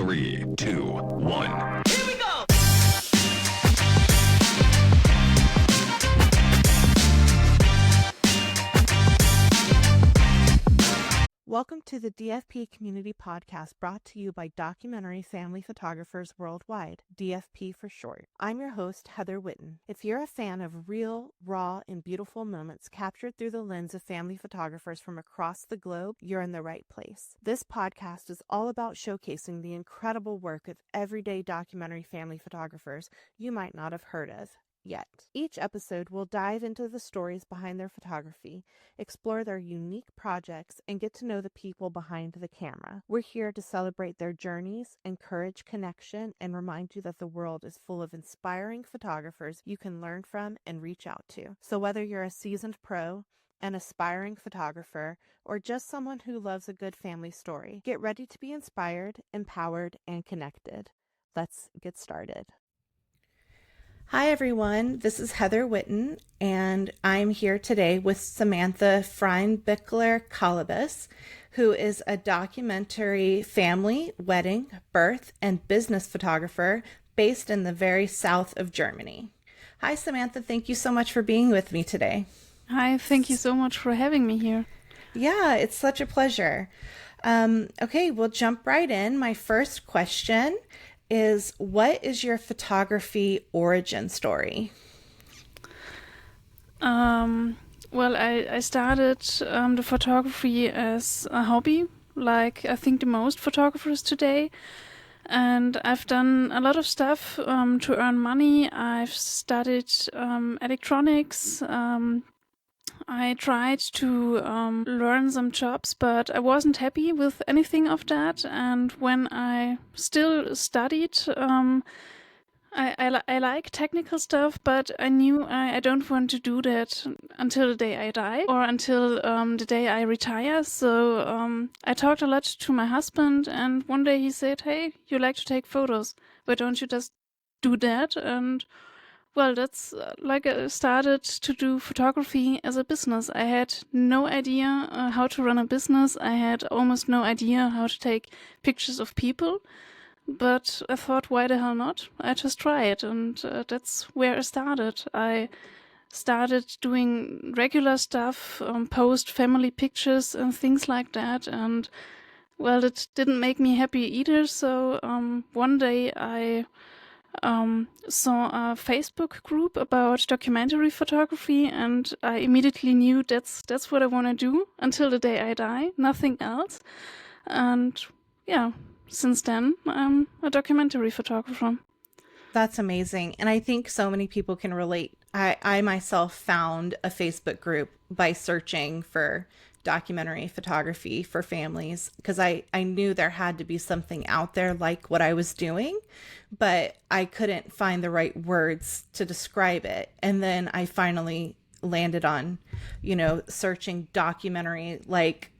3, 2, 1. Here we go! Welcome to the DFP Community Podcast, brought to you by Documentary Family Photographers Worldwide, DFP for short. I'm your host, Heather Whitten. If you're a fan of real, raw, and beautiful moments captured through the lens of family photographers from across the globe, you're in the right place. This podcast is all about showcasing the incredible work of everyday documentary family photographers you might not have heard of yet. Each episode will dive into the stories behind their photography, explore their unique projects, and get to know the people behind the camera. We're here to celebrate their journeys, encourage connection, and remind you that the world is full of inspiring photographers you can learn from and reach out to. So whether you're a seasoned pro, an aspiring photographer, or just someone who loves a good family story, get ready to be inspired, empowered, and connected. Let's get started. Hi everyone, this is Heather Whitten, and I'm here today with Samantha Freinbichler-Kalabis, who is a documentary family, wedding, birth, and business photographer based in the very south of Germany. Hi Samantha, thank you so much for being with me today. Hi, thank you so much for having me here. Yeah, it's such a pleasure. Okay, we'll jump right in. My first question is, what is your photography origin story? Well, I started the photography as a hobby, like I think the most photographers today. And I've done a lot of stuff to earn money. I've studied electronics. I tried to learn some jobs, but I wasn't happy with anything of that. And when I still studied, I like technical stuff, but I knew I don't want to do that until the day I die or until the day I retire. So I talked a lot to my husband, and one day he said, "Hey, you like to take photos. Why don't you just do that?" And well, that's like I started to do photography as a business. I had no idea how to run a business. I had almost no idea how to take pictures of people. But I thought, why the hell not? I just try it. And that's where I started. I started doing regular stuff, post family pictures and things like that. And well, it didn't make me happy either. So one day I saw a Facebook group about documentary photography, and I immediately knew that's what I want to do until the day I die, nothing else. And yeah, since then I'm a documentary photographer. That's amazing. And I think so many people can relate. I myself found a Facebook group by searching for documentary photography for families, because I knew there had to be something out there like what I was doing, but I couldn't find the right words to describe it. And then I finally landed on, searching documentary, like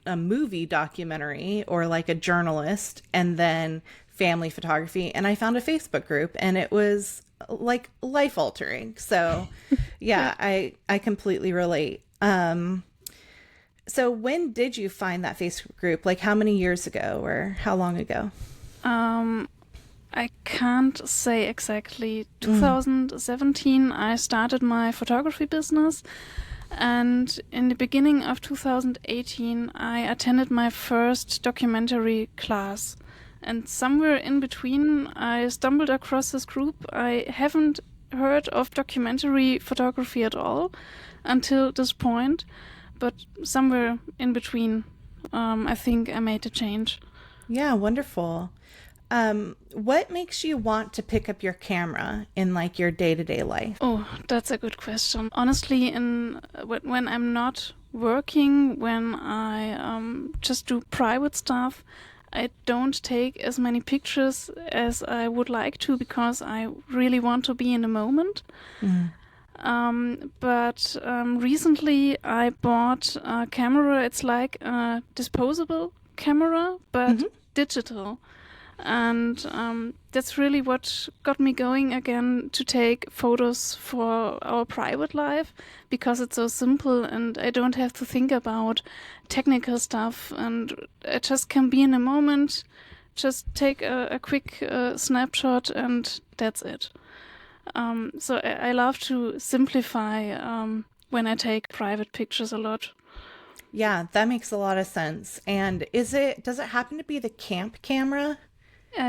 a movie documentary or like a journalist, and then family photography. And I found a Facebook group, and it was like life altering. So yeah, I completely relate. So when did you find that Facebook group? Like how many years ago or how long ago? I can't say exactly. 2017, I started my photography business. And in the beginning of 2018, I attended my first documentary class. And somewhere in between, I stumbled across this group. I haven't heard of documentary photography at all until this point. But somewhere in between, I think I made a change. Yeah, wonderful. What makes you want to pick up your camera in like your day-to-day life? Oh, that's a good question. Honestly, when I'm not working, when I just do private stuff, I don't take as many pictures as I would like to, because I really want to be in the moment. But recently I bought a camera. It's like a disposable camera, but digital. And that's really what got me going again to take photos for our private life, because it's so simple and I don't have to think about technical stuff, and I just can be in a moment, just take a quick snapshot and that's it. So I love to simplify when I take private pictures a lot. Yeah, that makes a lot of sense. And does it happen to be the camp camera?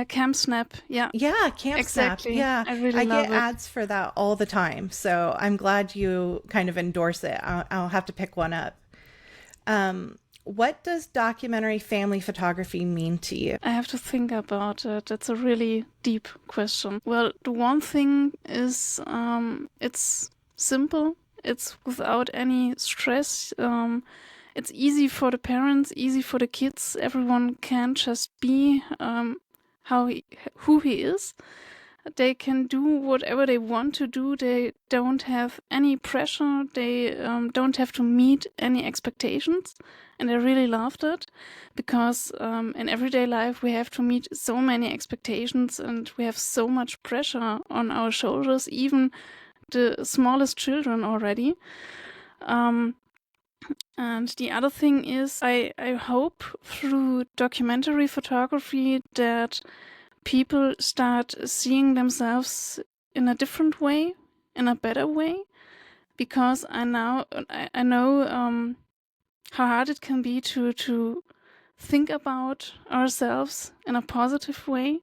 Cam Snap, yeah. Yeah, Camp Exactly. Snap. Yeah, I really love get it. ads for that all the time. So I'm glad you kind of endorse it. I'll have to pick one up. What does documentary family photography mean to you? I have to think about it. That's a really deep question. Well, the one thing is it's simple. It's without any stress. It's easy for the parents, easy for the kids. Everyone can just be who he is. They can do whatever they want to do. They don't have any pressure. They don't have to meet any expectations. And I really love that because in everyday life we have to meet so many expectations and we have so much pressure on our shoulders, even the smallest children already. And the other thing is I hope through documentary photography that people start seeing themselves in a different way, in a better way, because I know how hard it can be to think about ourselves in a positive way.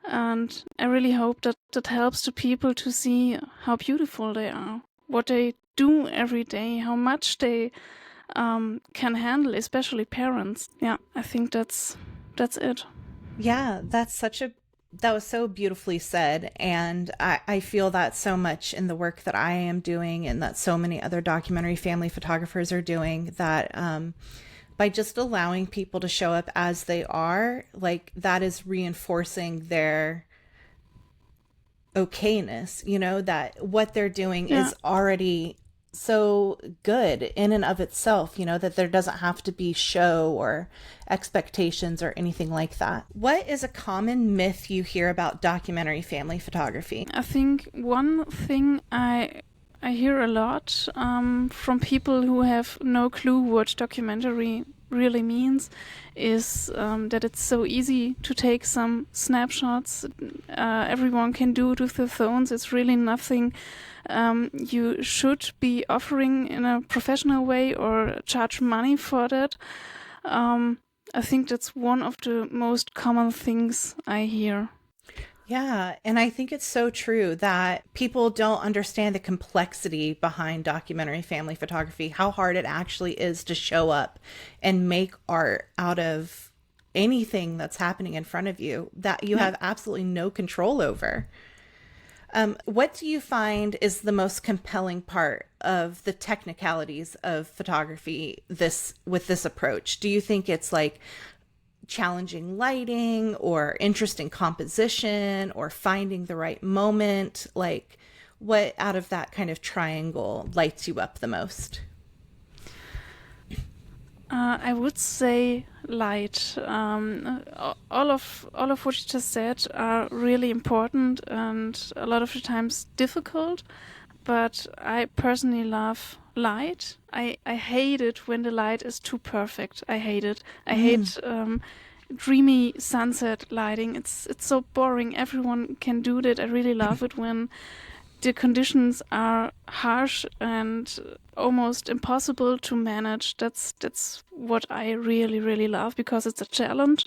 And I really hope that helps the people to see how beautiful they are, what they do every day, how much they can handle, especially parents. Yeah, I think that's it. Yeah, that was so beautifully said. And I feel that so much in the work that I am doing and that so many other documentary family photographers are doing, that by just allowing people to show up as they are, like that is reinforcing their okayness, that what they're doing is already so good in and of itself, that there doesn't have to be show or expectations or anything like that. What is a common myth you hear about documentary family photography? I think one thing I hear a lot from people who have no clue what documentary really means is that it's so easy to take some snapshots. Everyone can do it with their phones. It's really nothing you should be offering in a professional way or charge money for that. I think that's one of the most common things I hear. Yeah, and I think it's so true that people don't understand the complexity behind documentary family photography, how hard it actually is to show up and make art out of anything that's happening in front of you that you have absolutely no control over. What do you find is the most compelling part of the technicalities of photography with this approach? Do you think it's like challenging lighting or interesting composition or finding the right moment? Like, what out of that kind of triangle lights you up the most? I would say light. All of what you just said are really important and a lot of the times difficult, but I personally love light. I hate it when the light is too perfect. I hate it. I hate dreamy sunset lighting. It's so boring. Everyone can do that. I really love it when the conditions are harsh and almost impossible to manage. That's what I really, really love because it's a challenge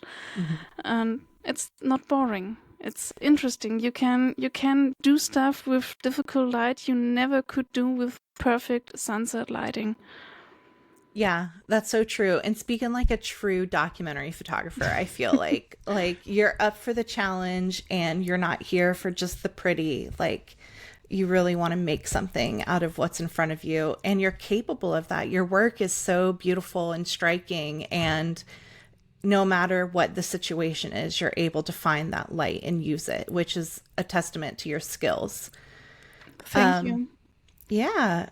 and it's not boring. It's interesting. You can do stuff with difficult light you never could do with perfect sunset lighting. Yeah, that's so true. And speaking like a true documentary photographer, I feel like you're up for the challenge and you're not here for just the pretty. Like, you really want to make something out of what's in front of you, and you're capable of that. Your work is so beautiful and striking, and no matter what the situation is, you're able to find that light and use it, which is a testament to your skills. Thank you. Yeah.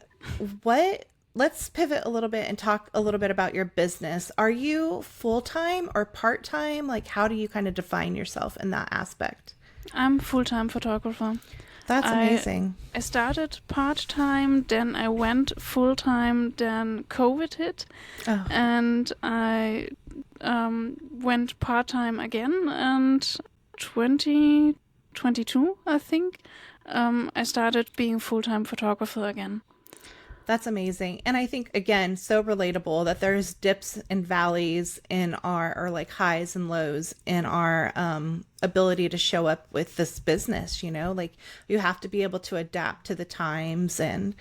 Let's pivot a little bit and talk a little bit about your business. Are you full-time or part-time? Like, how do you kind of define yourself in that aspect? I'm full-time photographer. That's amazing. I started part-time, then I went full-time, then COVID hit, and I went part-time again, and 2022, I think, I started being full-time photographer again. That's amazing. And I think, again, so relatable that there's dips and valleys in or like highs and lows in our ability to show up with this business, like you have to be able to adapt to the times. And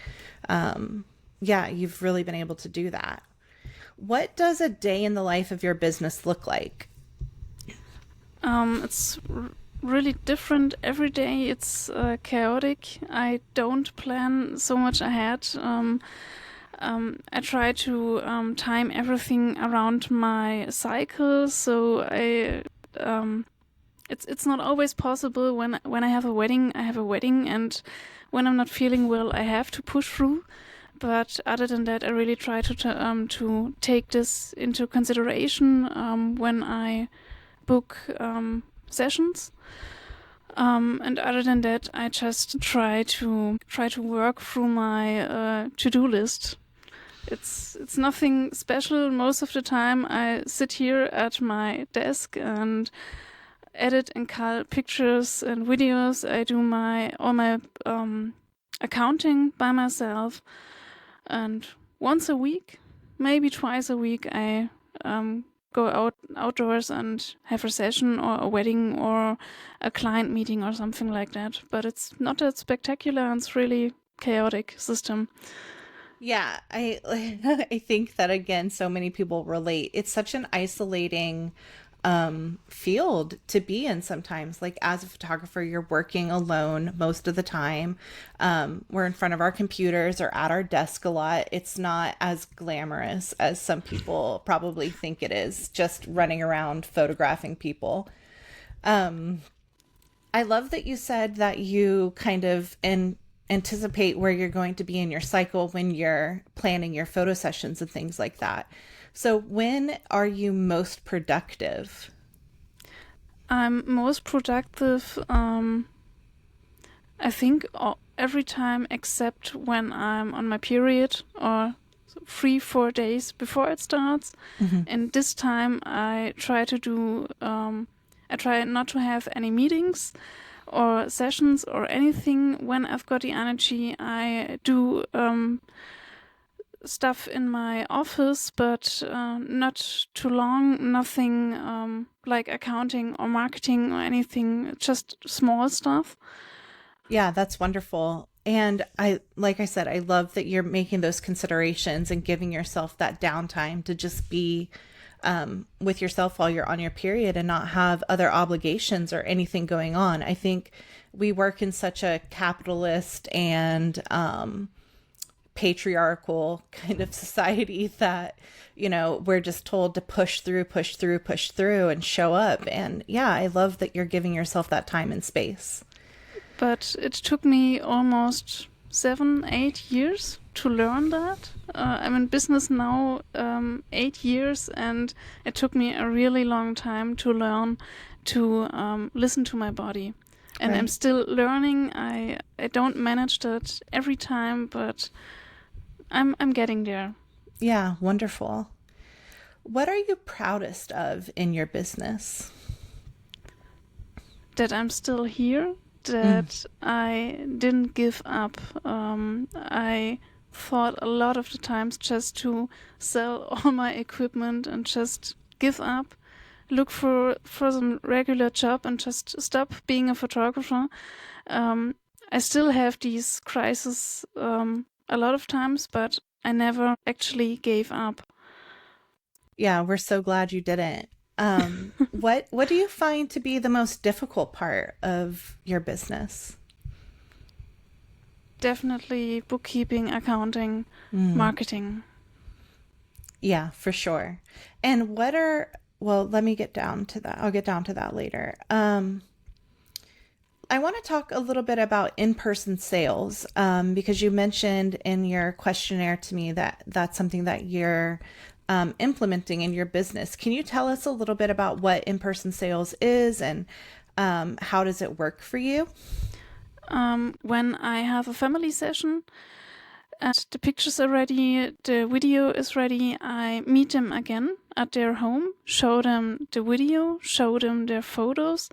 yeah, you've really been able to do that. What does a day in the life of your business look like? It's really different every day. It's chaotic. I don't plan so much ahead. I try to time everything around my cycle, so it's not always possible. When I have a wedding, I have a wedding, and when I'm not feeling well, I have to push through. But other than that, I really try to take this into consideration when I book sessions. And other than that, I just try to work through my to-do list. It's nothing special. Most of the time, I sit here at my desk and edit and cull pictures and videos. I do all my accounting by myself, and once a week, maybe twice a week, I go outdoors and have a session or a wedding or a client meeting or something like that. But it's not that spectacular, and it's really chaotic system. Yeah, I think that, again, so many people relate. It's such an isolating field to be in sometimes. Like, as a photographer, you're working alone most of the time. We're in front of our computers or at our desk a lot. It's not as glamorous as some people probably think it is, just running around photographing people. I love that you said that you kind of anticipate where you're going to be in your cycle when you're planning your photo sessions and things like that. So when are you most productive? I'm most productive, I think, every time except when I'm on my period or 3-4 days before it starts. Mm-hmm. And this time I try not to have any meetings or sessions or anything. When I've got the energy, I do stuff in my office, but not too long. Nothing like accounting or marketing or anything, just small stuff. Yeah, that's wonderful. And like I said, I love that you're making those considerations and giving yourself that downtime to just be with yourself while you're on your period and not have other obligations or anything going on. I think we work in such a capitalist and patriarchal kind of society that, we're just told to push through and show up. And yeah, I love that you're giving yourself that time and space. But it took me almost 7-8 years to learn that. I'm in business now 8 years, and it took me a really long time to learn to listen to my body. And right. I'm still learning. I don't manage that every time, but I'm getting there. Yeah, wonderful. What are you proudest of in your business? That I'm still here. That I didn't give up. I thought a lot of the times just to sell all my equipment and just give up, look for some regular job and just stop being a photographer. I still have these crises a lot of times, but I never actually gave up. Yeah, we're so glad you didn't. What do you find to be the most difficult part of your business? Definitely bookkeeping, accounting, marketing. Yeah, for sure. And let me get down to that. I'll get down to that later. I want to talk a little bit about in-person sales, because you mentioned in your questionnaire to me that that's something that you're implementing in your business. Can you tell us a little bit about what in-person sales is and how does it work for you? When I have a family session, And the pictures are ready, the video is ready. I meet them again at their home, show them the video, show them their photos,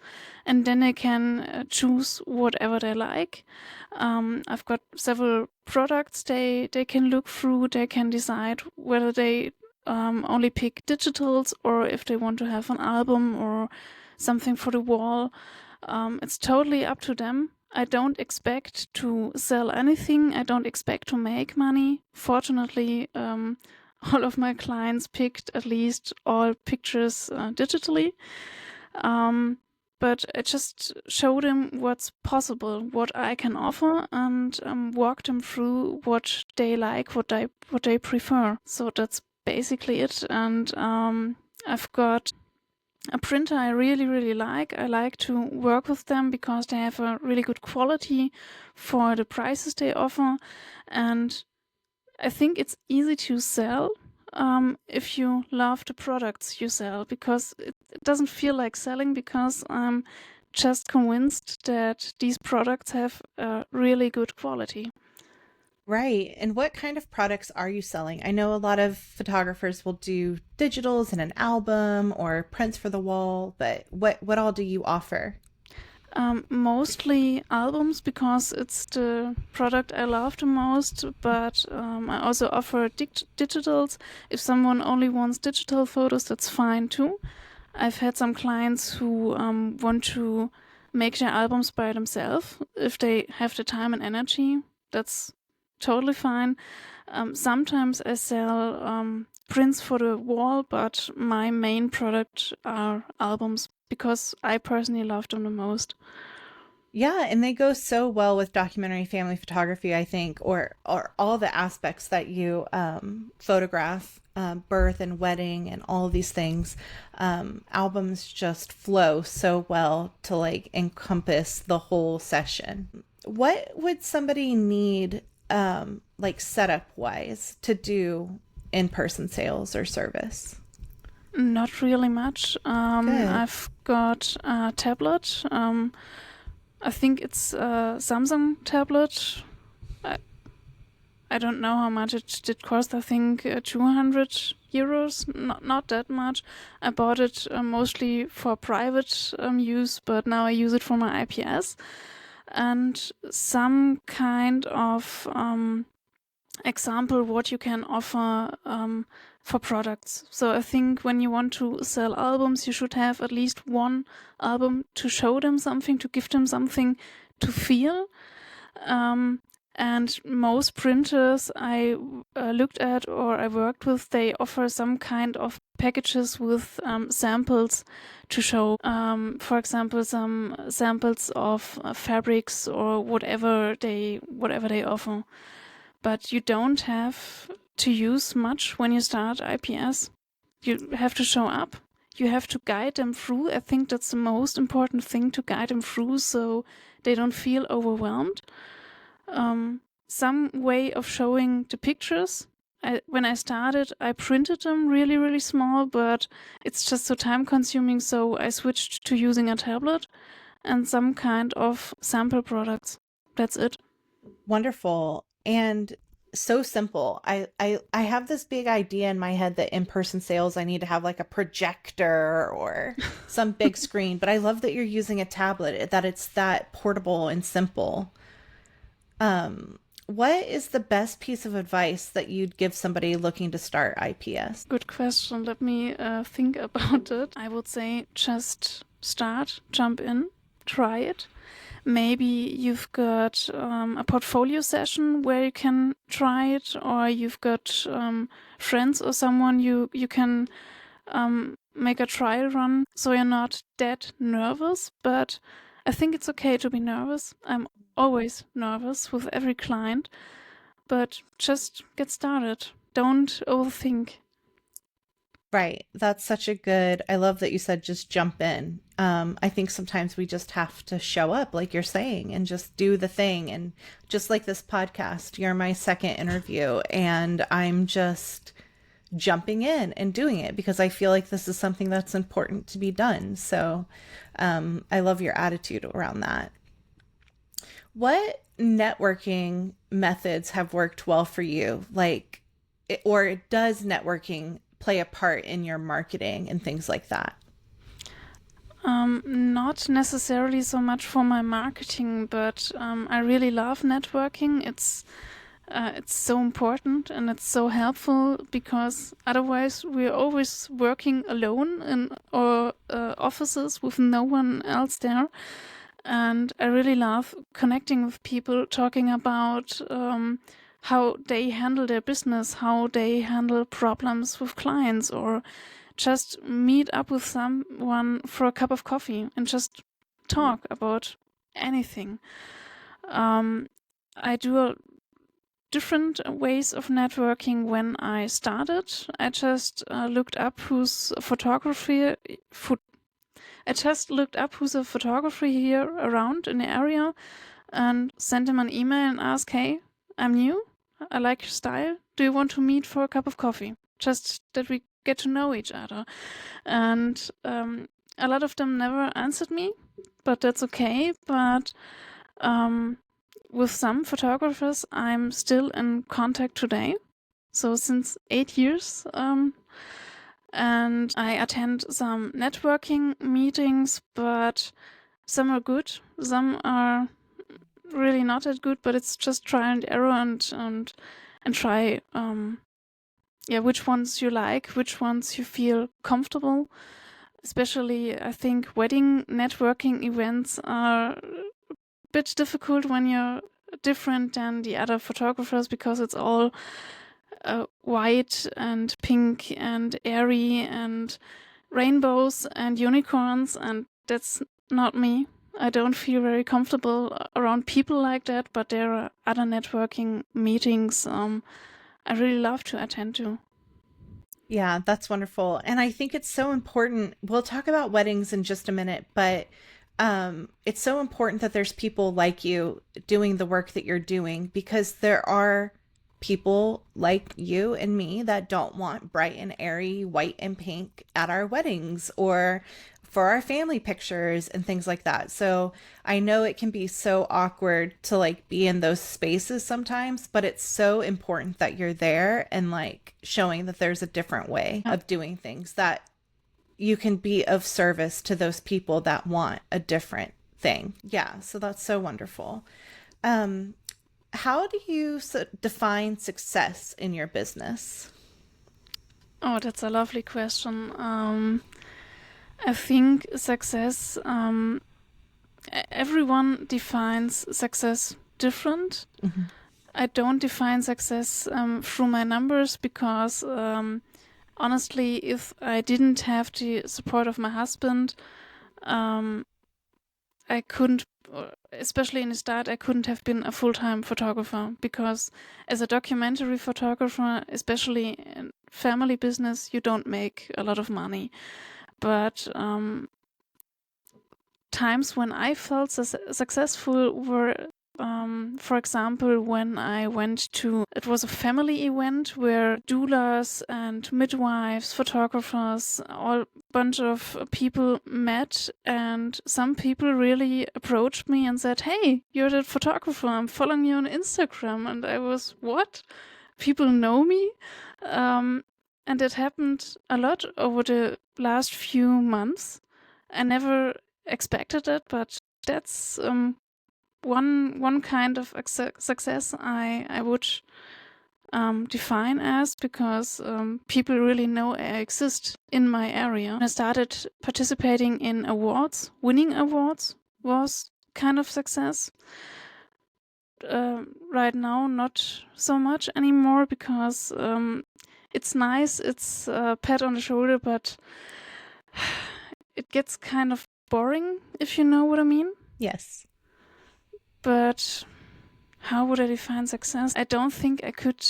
and then they can choose whatever they like. I've got several products they can look through. They can decide whether they only pick digitals or if they want to have an album or something for the wall. It's totally up to them. I don't expect to sell anything. I don't expect to make money. Fortunately, all of my clients picked at least all pictures digitally. But I just show them what's possible, what I can offer, and walk them through what they like, what they prefer. So that's basically it. And I've got a printer I really, really like. I like to work with them because they have a really good quality for the prices they offer. And I think it's easy to sell if you love the products you sell, because it doesn't feel like selling, because I'm just convinced that these products have a really good quality. Right. And what kind of products are you selling? I know a lot of photographers will do digitals and an album or prints for the wall, but what all do you offer? Mostly albums, because it's the product I love the most, but I also offer digitals. If someone only wants digital photos, that's fine too. I've had some clients who want to make their albums by themselves. If they have the time and energy, that's totally fine. Sometimes I sell prints for the wall, but my main product are albums because I personally love them the most. Yeah, and they go so well with documentary family photography, I think, or all the aspects that you photograph, birth and wedding and all of these things. Albums just flow so well to like encompass the whole session. What would somebody need, like setup wise, to do in-person sales or service? Not really much. I've got a tablet. I think it's a Samsung tablet. I don't know how much it did cost. I think 200 euros. Not that much. I bought it mostly for private use, but now I use it for my IPS. And some kind of example what you can offer for products. So I think when you want to sell albums, you should have at least one album to show them something, to give them something to feel. And most printers I looked at or I worked with, they offer some kind of packages with samples to show. For example, some samples of fabrics or whatever they offer. But you don't have to use much when you start IPS. You have to show up. You have to guide them through. I think that's the most important thing, to guide them through so they don't feel overwhelmed. Some way of showing the pictures. When I started, I printed them really, really small, but it's just so time consuming, so I switched to using a tablet and some kind of sample products. That's it. Wonderful. And so simple. I have this big idea in my head that in-person sales, I need to have like a projector or some big screen, but I love that you're using a tablet, that it's that portable and simple. What is the best piece of advice that you'd give somebody looking to start IPS? Good question. Let me think about it. I would say just start, jump in, try it. Maybe you've got a portfolio session where you can try it, or you've got friends or someone you can make a trial run, so you're not that nervous. But I think it's okay to be nervous. I'm always nervous with every client, but just get started. Don't overthink. Right. That's such a good, I love that you said just jump in. I think sometimes we just have to show up, like you're saying, and just do the thing. And just like this podcast, you're my second interview, and I'm just jumping in and doing it because I feel like this is something that's important to be done. So I love your attitude around that. What networking methods have worked well for you? Or does networking play a part in your marketing and things like that? Not necessarily so much for my marketing, but I really love networking. It's so important and it's so helpful, because otherwise we're always working alone in our offices with no one else there. And I really love connecting with people, talking about how they handle their business, how they handle problems with clients, or just meet up with someone for a cup of coffee and just talk about anything. I do different ways of networking. When I started, I just looked up who's a photographer here around in the area, and sent him an email and asked, "Hey, I'm new. I like your style. Do you want to meet for a cup of coffee? Just that we get to know each other." And a lot of them never answered me, but that's okay. But with some photographers, I'm still in contact today. So since 8 years. And I attend some networking meetings, but some are good, some are really not that good, but it's just try and error and try which ones you like, which ones you feel comfortable. Especially, I think wedding networking events are a bit difficult when you're different than the other photographers, because it's all white and pink and airy and rainbows and unicorns, and that's not me. I don't feel very comfortable around people like that, but there are other networking meetings I really love to attend to. Yeah, that's wonderful. And I think it's so important. We'll talk about weddings in just a minute, but it's so important that there's people like you doing the work that you're doing, because there are people like you and me that don't want bright and airy white and pink at our weddings or for our family pictures and things like that. So I know it can be so awkward to be in those spaces sometimes, but it's so important that you're there and showing that there's a different way of doing things, that you can be of service to those people that want a different thing. Yeah, so that's so wonderful. How do you define success in your business? Oh, that's a lovely question. I think success, everyone defines success different. Mm-hmm. I don't define success through my numbers, because honestly, if I didn't have the support of my husband, I couldn't, especially in the start, I couldn't have been a full-time photographer, because as a documentary photographer, especially in family business, you don't make a lot of money. But times when I felt successful were, for example, when I went to, it was a family event where doulas and midwives, photographers, all bunch of people met, and some people really approached me and said, "Hey, you're the photographer, I'm following you on Instagram." And I was, what? People know me? And it happened a lot over the last few months. I never expected it, but that's one kind of success I would define as, because people really know I exist in my area. I started participating in awards. Winning awards was kind of success. Right now, not so much anymore, because it's nice, it's a pat on the shoulder, but it gets kind of boring, if you know what I mean. Yes. But how would I define success? I don't think I could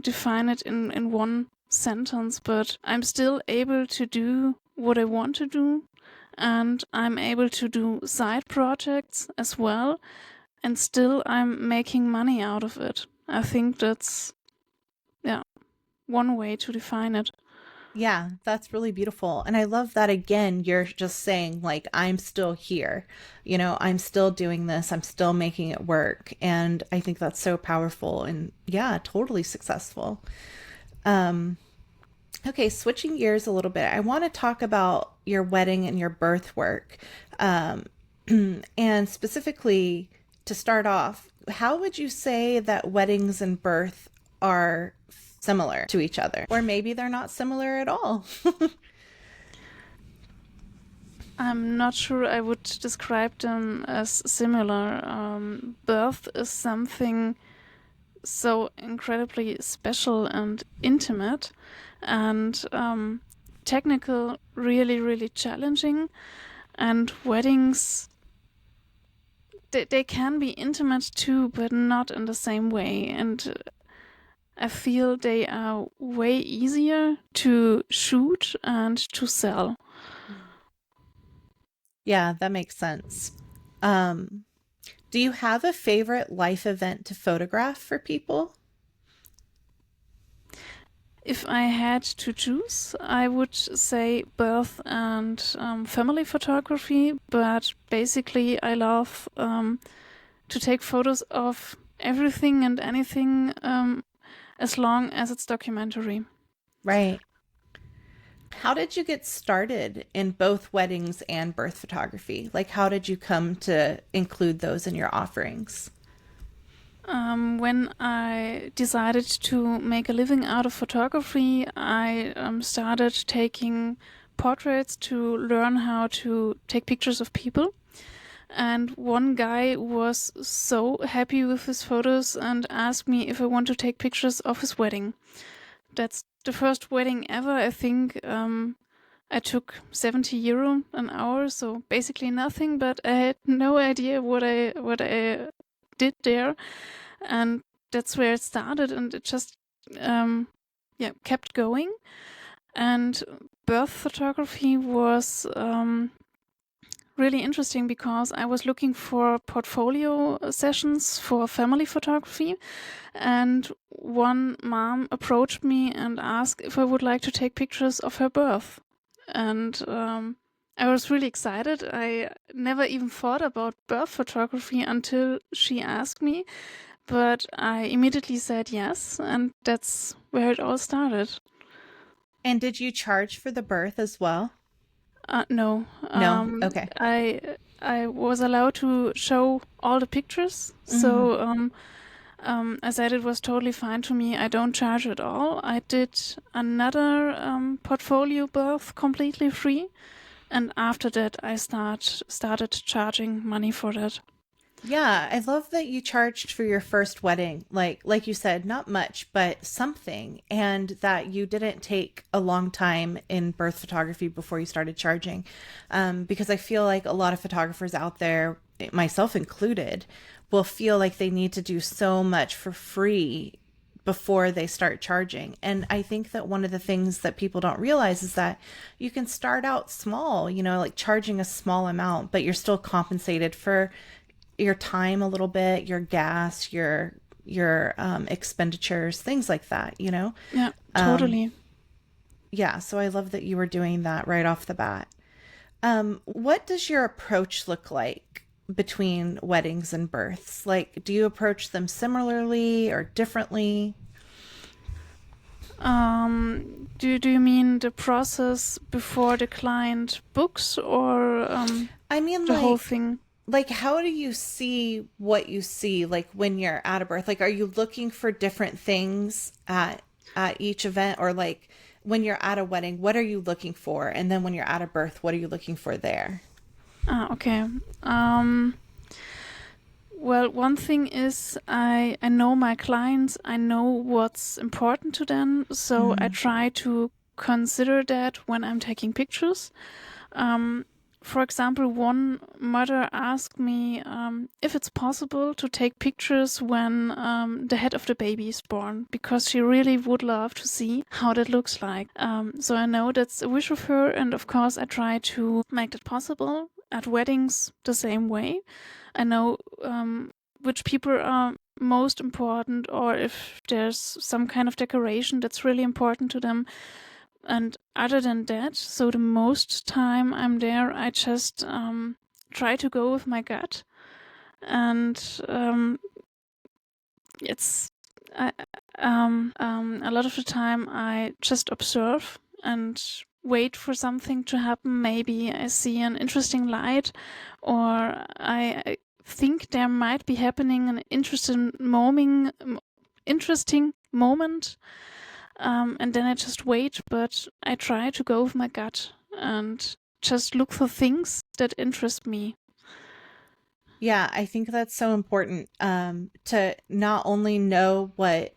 define it in one sentence, but I'm still able to do what I want to do, and I'm able to do side projects as well, and still I'm making money out of it. I think that's, one way to define it. Yeah, that's really beautiful. And I love that again, you're just saying, like, I'm still here. I'm still doing this. I'm still making it work. And I think that's so powerful and yeah, totally successful. Um, okay, switching gears a little bit, I want to talk about your wedding and your birth work. Um, and specifically, to start off, how would you say that weddings and birth are similar to each other? Or maybe they're not similar at all. I'm not sure I would describe them as similar. Birth is something so incredibly special and intimate and technical, really, really challenging. And weddings, they can be intimate too, but not in the same way. And I feel they are way easier to shoot and to sell. Yeah, that makes sense. Um, do you have a favorite life event to photograph for people? If I had to choose, I would say birth and family photography, but basically I love to take photos of everything and anything as long as it's documentary. Right. How did you get started in both weddings and birth photography? Like, how did you come to include those in your offerings? When I decided to make a living out of photography, I started taking portraits to learn how to take pictures of people. And one guy was so happy with his photos and asked me if I want to take pictures of his wedding. That's the first wedding ever. I think I took 70 euro an hour, so basically nothing, but I had no idea what I did there. And that's where it started, and it just kept going. And birth photography was really interesting because I was looking for portfolio sessions for family photography, and one mom approached me and asked if I would like to take pictures of her birth. And I was really excited. I never even thought about birth photography until she asked me, but I immediately said yes, and that's where it all started. And did you charge for the birth as well? No. No? Okay. I was allowed to show all the pictures, so I said it was totally fine to me. I don't charge at all. I did another portfolio birth completely free, and after that I started charging money for that. Yeah, I love that you charged for your first wedding. Like you said, not much, but something, and that you didn't take a long time in birth photography before you started charging. Because I feel like a lot of photographers out there, myself included, will feel like they need to do so much for free before they start charging. And I think that one of the things that people don't realize is that you can start out small, like charging a small amount, but you're still compensated for your time a little bit, your gas, your expenditures, things like that, Yeah, totally. Yeah, so I love that you were doing that right off the bat. What does your approach look like between weddings and births? Like, do you approach them similarly or differently? Do you mean the process before the client books, or I mean, the whole thing? Like, how do you see what you see, like, when you're at a birth? Like, are you looking for different things at each event? Or, like, when you're at a wedding, what are you looking for? And then when you're at a birth, what are you looking for there? Okay. Well, one thing is I know my clients, I know what's important to them, so I try to consider that when I'm taking pictures. For example, one mother asked me if it's possible to take pictures when the head of the baby is born, because she really would love to see how that looks like. So I know that's a wish of her, and of course I try to make that possible. At weddings, the same way. I know which people are most important, or if there's some kind of decoration that's really important to them. And other than that, so the most time I'm there, I just try to go with my gut. And it's a lot of the time I just observe and wait for something to happen. Maybe I see an interesting light, or I think there might be happening an interesting moment, and then I just wait. But I try to go with my gut and just look for things that interest me. Yeah, I think that's so important, to not only know what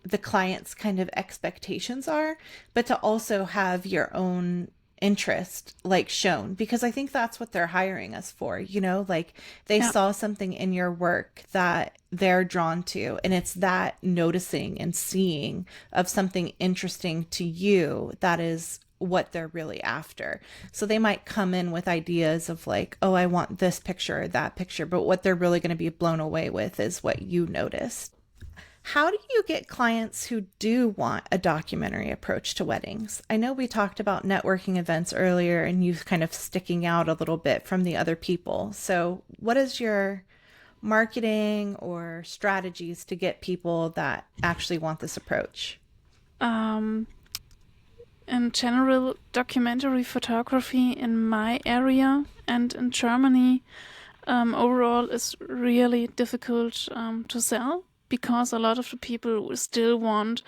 the client's kind of expectations are, but to also have your own interest like shown, because I think that's what they're hiring us for, like they Yeah. saw something in your work that they're drawn to, and it's that noticing and seeing of something interesting to you that is what they're really after. So they might come in with ideas of like, oh, I want this picture or that picture, but what they're really going to be blown away with is what you noticed. How do you get clients who do want a documentary approach to weddings? I know we talked about networking events earlier and you kind of sticking out a little bit from the other people. So, what is your marketing or strategies to get people that actually want this approach? In general, documentary photography in my area and in Germany overall is really difficult to sell, because a lot of the people still want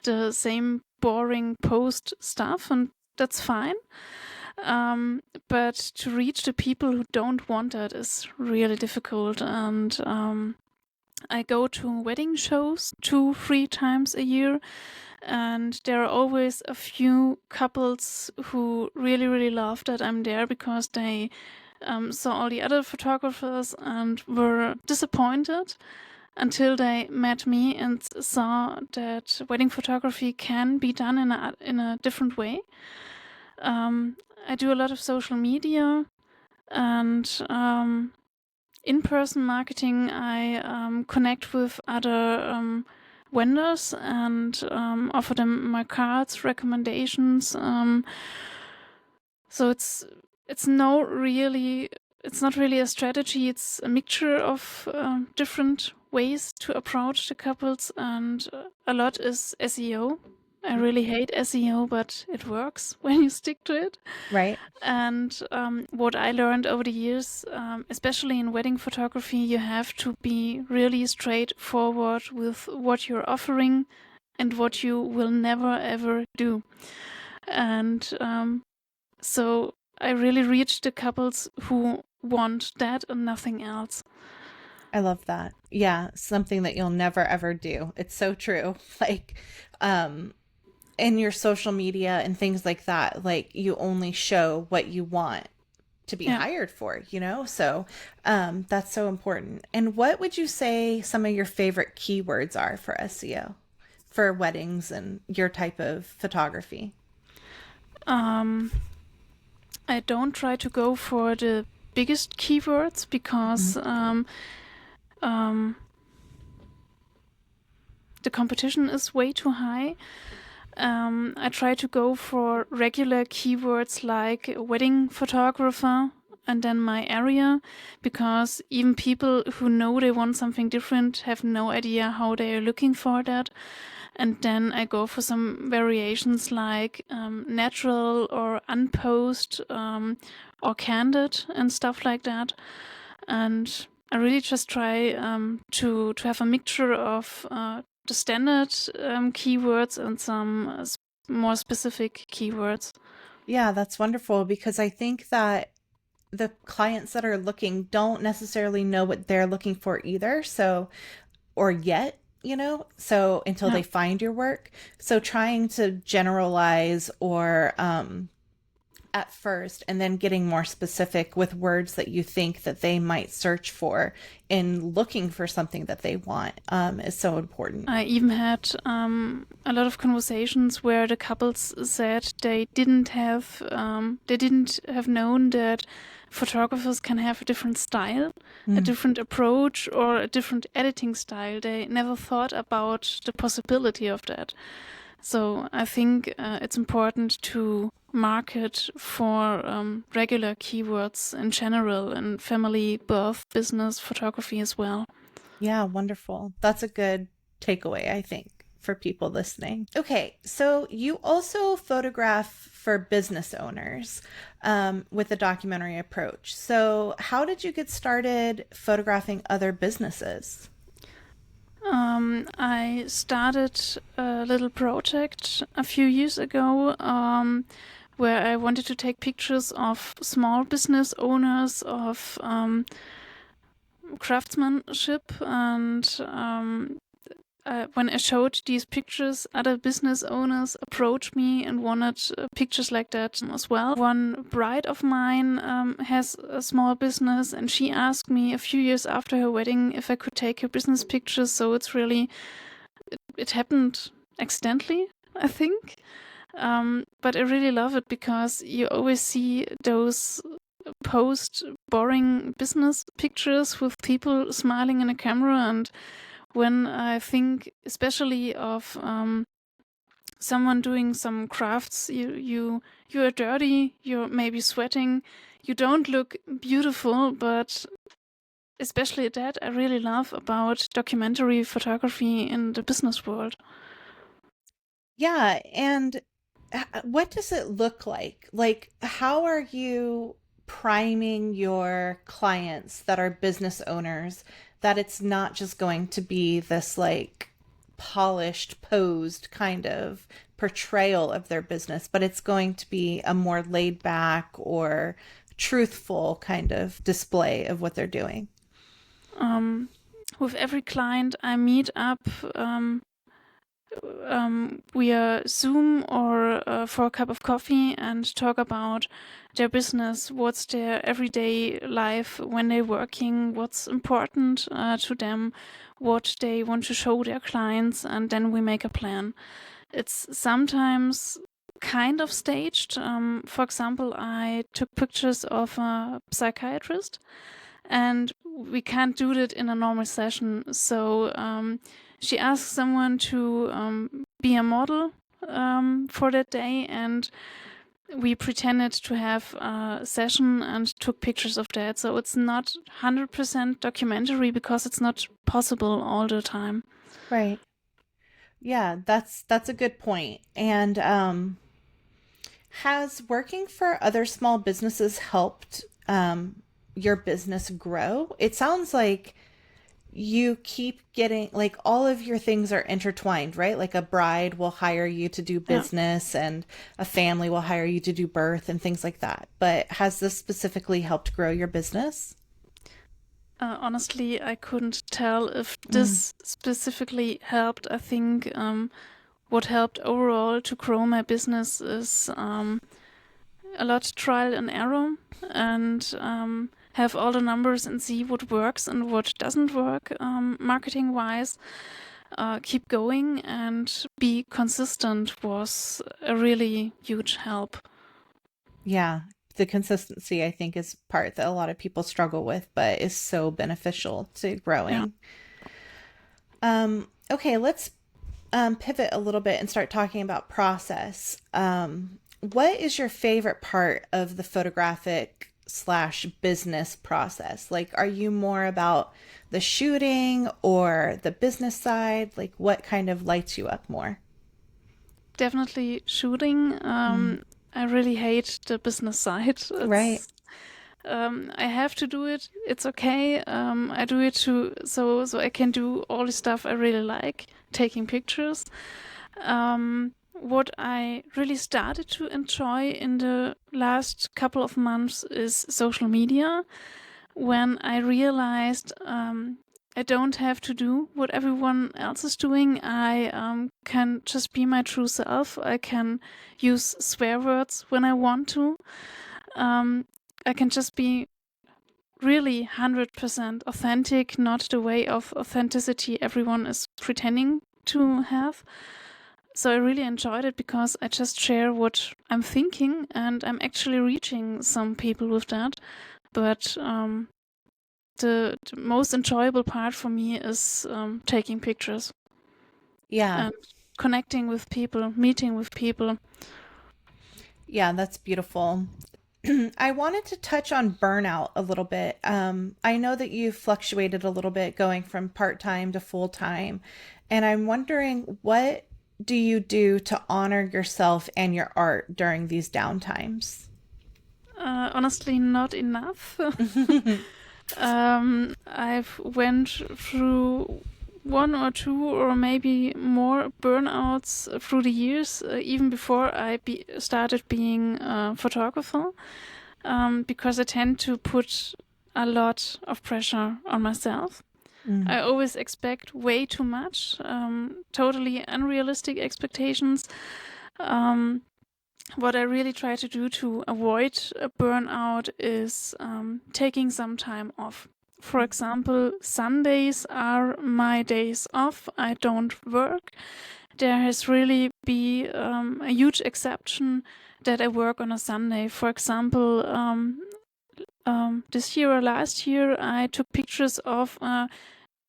the same boring post stuff, and that's fine. But to reach the people who don't want that is really difficult. And I go to wedding shows 2-3 times a year, and there are always a few couples who really, really love that I'm there, because they saw all the other photographers and were disappointed until they met me and saw that wedding photography can be done in a different way. I do a lot of social media and in-person marketing. I connect with other vendors and offer them my cards, recommendations. So it's not really a strategy. It's a mixture of different ways to approach the couples, and a lot is SEO. I really hate SEO, but it works when you stick to it. Right. And what I learned over the years, especially in wedding photography, you have to be really straightforward with what you're offering and what you will never ever do. And so I really reach the couples who want that and nothing else. I love that. Yeah, something that you'll never ever do. It's so true. Like, in your social media and things like that, like you only show what you want to be hired for, So that's so important. And what would you say some of your favorite keywords are for SEO, for weddings and your type of photography? I don't try to go for the biggest keywords, because the competition is way too high. I try to go for regular keywords like wedding photographer and then my area, because even people who know they want something different have no idea how they are looking for that. And then I go for some variations like natural or unposed or candid and stuff like that. And I really just try to have a mixture of the standard keywords and some more specific keywords. Yeah, that's wonderful, because I think that the clients that are looking don't necessarily know what they're looking for either. So, or yet, so until they find your work. So trying to generalize or at first, and then getting more specific with words that you think that they might search for in looking for something that they want is so important. I even had a lot of conversations where the couples said they didn't have known that photographers can have a different style, a different approach, or a different editing style. They never thought about the possibility of that. So I think it's important to market for regular keywords in general, and family, birth, business, photography as well. Yeah, wonderful. That's a good takeaway, I think, for people listening. Okay, so you also photograph for business owners with a documentary approach. So, how did you get started photographing other businesses? I started a little project a few years ago where I wanted to take pictures of small business owners, of craftsmanship, and when I showed these pictures, other business owners approached me and wanted pictures like that as well. One bride of mine has a small business, and she asked me a few years after her wedding if I could take her business pictures. So it's really, it happened accidentally, I think. But I really love it because you always see those post boring business pictures with people smiling in a camera, and when I think especially of someone doing some crafts, you are dirty, you're maybe sweating, you don't look beautiful, but especially that I really love about documentary photography in the business world. Yeah, and what does it look like? Like, how are you priming your clients that are business owners that it's not just going to be this like polished, posed kind of portrayal of their business, but it's going to be a more laid back or truthful kind of display of what they're doing? With every client I meet up via Zoom or for a cup of coffee and talk about their business, what's their everyday life when they're working, what's important to them, what they want to show their clients, and then we make a plan. It's sometimes kind of staged. For example, I took pictures of a psychiatrist, and we can't do that in a normal session. So she asked someone to be a model for that day, and we pretended to have a session and took pictures of that. So it's not 100% documentary because it's not possible all the time. Right. Yeah, that's a good point. And has working for other small businesses helped your business grow? It sounds like you keep getting like all of your things are intertwined, right? Like a bride will hire you to do Yeah. business and a family will hire you to do birth and things like that. But has this specifically helped grow your business? Honestly, I couldn't tell if Mm. this specifically helped. I think what helped overall to grow my business is a lot trial and error, and have all the numbers and see what works and what doesn't work marketing wise. Keep going and be consistent was a really huge help. Yeah, the consistency I think is part that a lot of people struggle with, but is so beneficial to Yeah. growing. Okay, let's pivot a little bit and start talking about process. What is your favorite part of the photographic slash business process? Like, are you more about the shooting or the business side? Like, what kind of lights you up more? Definitely shooting. Mm. I really hate the business side. Right. It's I have to do it. It's okay. I do it so I can do all the stuff I really like, taking pictures. What I really started to enjoy in the last couple of months is social media. When I realized I don't have to do what everyone else is doing. I can just be my true self. I can use swear words when I want to. I can just be really 100% authentic, not the way of authenticity everyone is pretending to have. So I really enjoyed it because I just share what I'm thinking, and I'm actually reaching some people with that. But the most enjoyable part for me is taking pictures. Yeah. And connecting with people, meeting with people. Yeah, that's beautiful. I wanted to touch on burnout a little bit. I know that you've fluctuated a little bit going from part-time to full-time, and I'm wondering, what do you do to honor yourself and your art during these downtimes? Honestly, not enough. I've went through one or two or maybe more burnouts through the years, even before I started being a photographer, because I tend to put a lot of pressure on myself. I always expect way too much, totally unrealistic expectations. What I really try to do to avoid a burnout is taking some time off. For example, Sundays are my days off. I don't work. There has really been a huge exception that I work on a Sunday. For example, this year or last year, I took pictures of a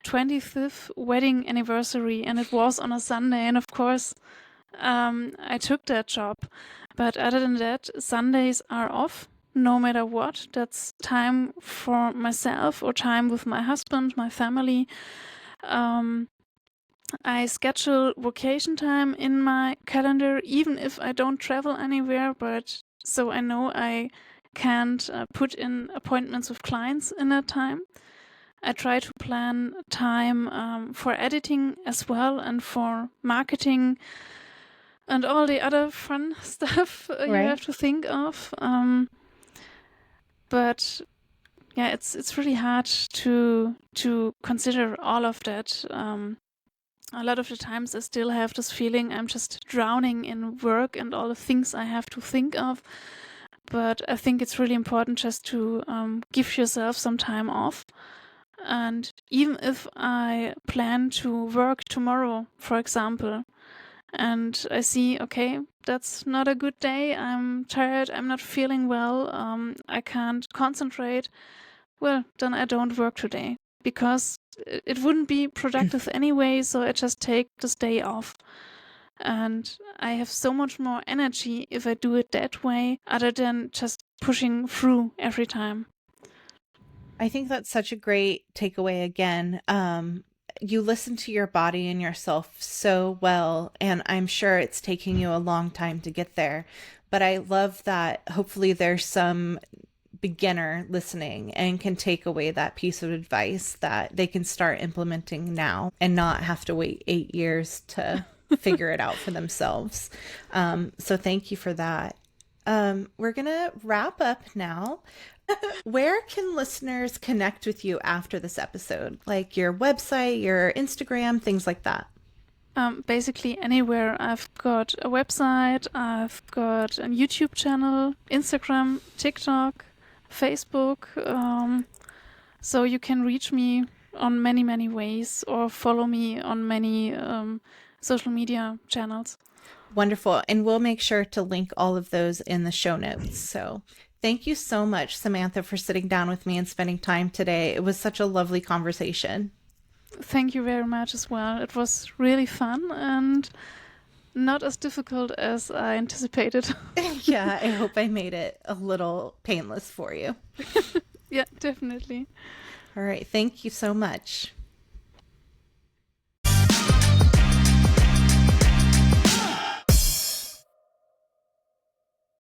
25th wedding anniversary, and it was on a Sunday. And of course, I took that job. But other than that, Sundays are off, no matter what. That's time for myself or time with my husband, my family. I schedule vacation time in my calendar, even if I don't travel anywhere, but so I know I can't put in appointments with clients in that time. I try to plan time for editing as well and for marketing and all the other fun stuff you Right. have to think of. But yeah, it's really hard to consider all of that. A lot of the times I still have this feeling I'm just drowning in work and all the things I have to think of. But I think it's really important just to give yourself some time off. And even if I plan to work tomorrow, for example, and I see, okay, that's not a good day, I'm tired, I'm not feeling well, I can't concentrate, well, then I don't work today, because it wouldn't be productive anyway, so I just take this day off. And I have so much more energy if I do it that way, other than just pushing through every time. I think that's such a great takeaway again. You listen to your body and yourself so well, and I'm sure it's taking you a long time to get there. But I love that hopefully there's some beginner listening and can take away that piece of advice that they can start implementing now and not have to wait 8 years to figure it out for themselves. So thank you for that. We're going to wrap up now. Where can listeners connect with you after this episode? Like your website, your Instagram, things like that. Basically anywhere. I've got a website, I've got a YouTube channel, Instagram, TikTok, Facebook. So you can reach me on many, many ways or follow me on many social media channels. Wonderful. And we'll make sure to link all of those in the show notes. So thank you so much, Samantha, for sitting down with me and spending time today. It was such a lovely conversation. Thank you very much as well. It was really fun and not as difficult as I anticipated. Yeah, I hope I made it a little painless for you. Yeah, definitely. All right. Thank you so much.